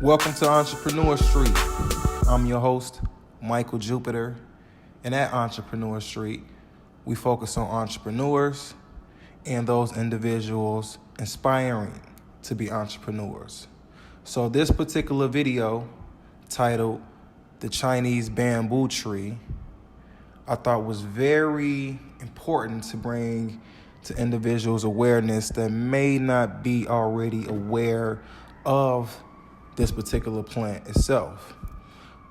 Welcome to Entrepreneur Street. I'm your host, Michael Jubiter, and at Entrepreneur Street, we focus on entrepreneurs and those individuals inspiring to be entrepreneurs. So this particular video, titled The Chinese Bamboo Tree, I thought was very important to bring to individuals awareness that may not be already aware of this particular plant itself.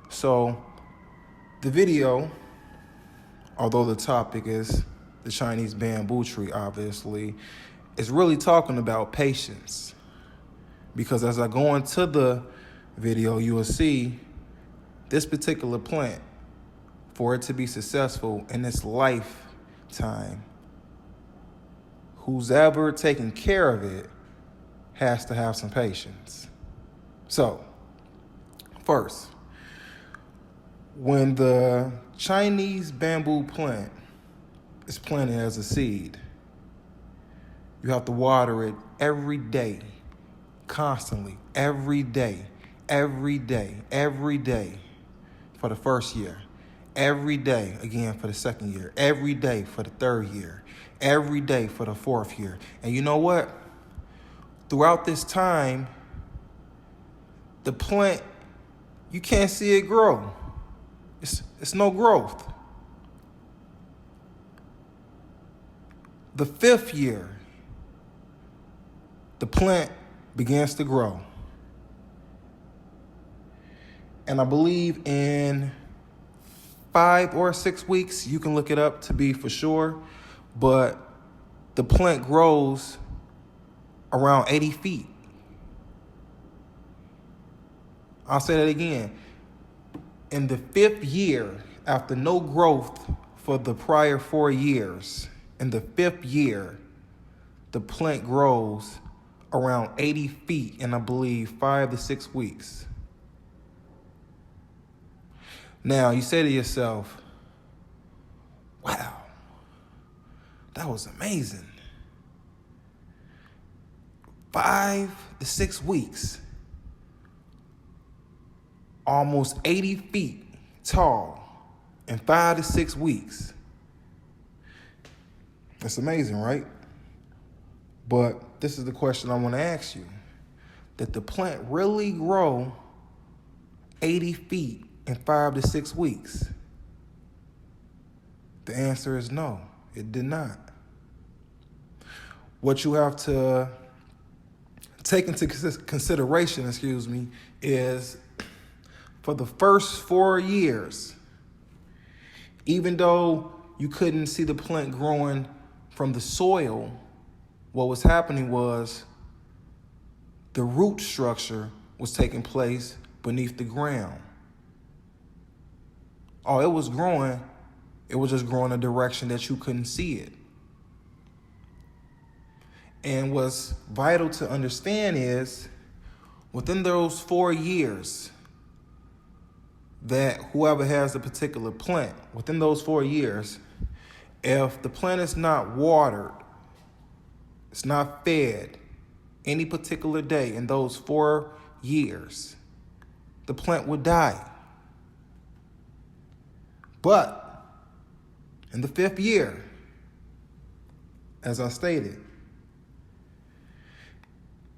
So the video, although the topic is the Chinese bamboo tree, obviously, is really talking about patience. Because as I go into the video, you will see this particular plant, for it to be successful in its lifetime, who's ever taking care of it has to have some patience. So, first, when the Chinese bamboo plant is planted as a seed, you have to water it every day, constantly, every day, for the first year, every day again for the second year, every day for the third year, every day for the fourth year. And you know what? Throughout this time, the plant, you can't see it grow. It's no growth. The fifth year, the plant begins to grow. And I believe in 5 or 6 weeks, you can look it up to be for sure, but the plant grows around 80 feet. I'll say that again. In the fifth year, after no growth for the prior 4 years, in the fifth year, the plant grows around 80 feet in, I believe, 5 to 6 weeks. Now, you say to yourself, wow, that was amazing. 5 to 6 weeks. Almost 80 feet tall in 5 to 6 weeks. That's amazing, right? But this is the question I want to ask you. Did the plant really grow 80 feet in 5 to 6 weeks? The answer is no, it did not. What you have to take into consideration, is for the first 4 years, even though you couldn't see the plant growing from the soil, what was happening was the root structure was taking place beneath the ground. Oh, it was growing. It was just growing a direction that you couldn't see it. And what's vital to understand is within those 4 years, that whoever has a particular plant, within those 4 years, if the plant is not watered, it's not fed any particular day in those 4 years, the plant would die. But in the fifth year, as I stated,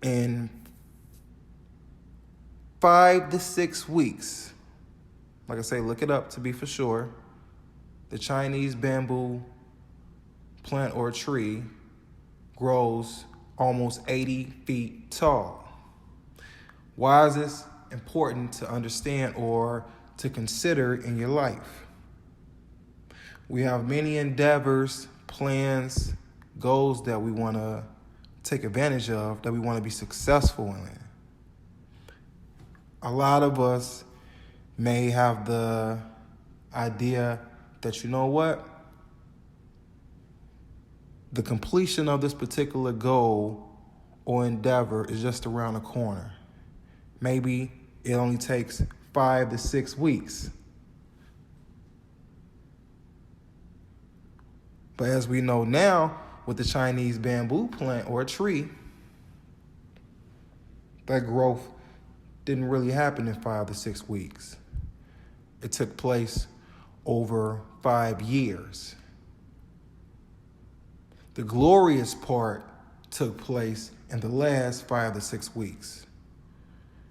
in 5 to 6 weeks, like I say, look it up to be for sure, the Chinese bamboo plant or tree grows almost 80 feet tall. Why is this important to understand or to consider in your life? We have many endeavors, plans, goals that we want to take advantage of, that we want to be successful in. A lot of us may have the idea that, you know what? The completion of this particular goal or endeavor is just around the corner. Maybe it only takes 5 to 6 weeks. But as we know now, with the Chinese bamboo plant or tree, that growth didn't really happen in 5 to 6 weeks. It took place over 5 years. The glorious part took place in the last 5 to 6 weeks.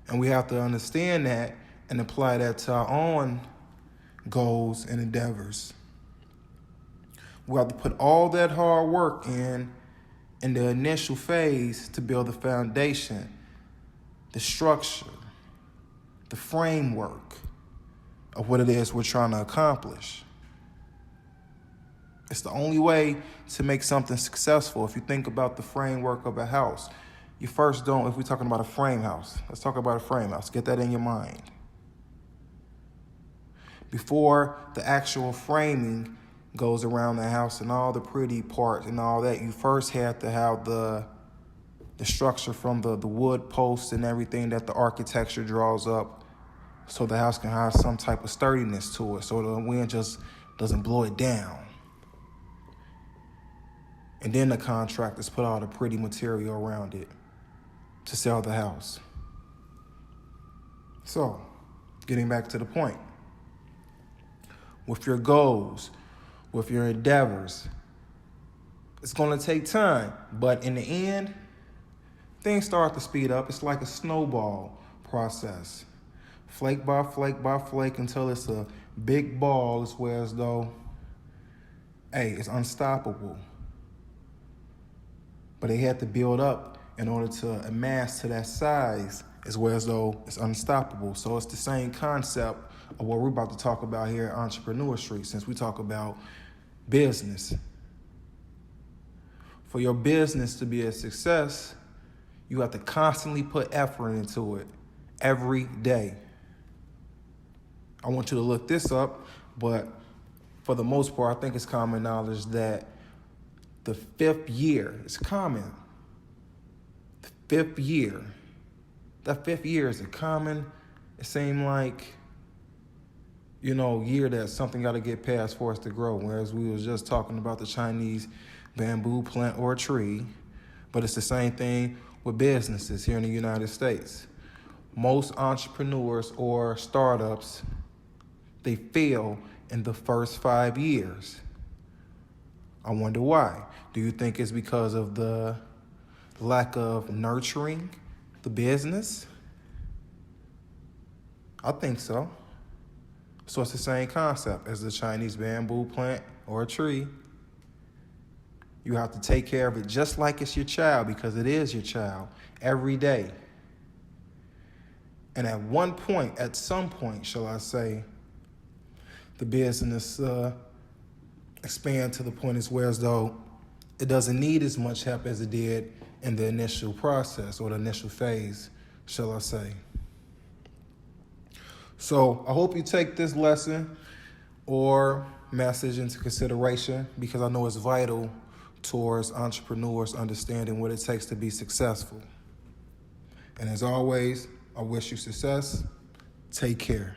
And we have to understand that and apply that to our own goals and endeavors. We have to put all that hard work in the initial phase to build the foundation, the structure, the framework of what it is we're trying to accomplish. It's the only way to make something successful. If you think about the framework of a house, you first don't, if we're talking about a frame house, let's talk about a frame house. Get that in your mind. Before the actual framing goes around the house and all the pretty parts and all that, you first have to have the structure from the wood posts and everything that the architecture draws up so the house can have some type of sturdiness to it so the wind just doesn't blow it down. And then the contractors put all the pretty material around it to sell the house. So, getting back to the point. With your goals, with your endeavors, it's going to take time. But in the end, things start to speed up. It's like a snowball process. Flake by flake by flake until it's a big ball. It's where as though, hey, it's unstoppable. But they had to build up in order to amass to that size as well as though it's unstoppable. So it's the same concept of what we're about to talk about here at Entrepreneur Street, since we talk about business. For your business to be a success, you have to constantly put effort into it every day. I want you to look this up, but for the most part, I think it's common knowledge that the 5th year is common. The 5th year. That 5th year is a common, it seemed like, year that something got to get past for us to grow. Whereas we was just talking about the Chinese bamboo plant or tree, but it's the same thing with businesses here in the United States. Most entrepreneurs or startups, they fail in the first 5 years. I wonder why. Do you think it's because of the lack of nurturing the business? I think so. So it's the same concept as the Chinese bamboo plant or a tree. You have to take care of it just like it's your child, because it is your child, every day. And at some point, shall I say, the business expand to the point as where as though it doesn't need as much help as it did in the initial process or the initial phase, shall I say. So I hope you take this lesson or message into consideration, because I know it's vital towards entrepreneurs understanding what it takes to be successful. And as always, I wish you success. Take care.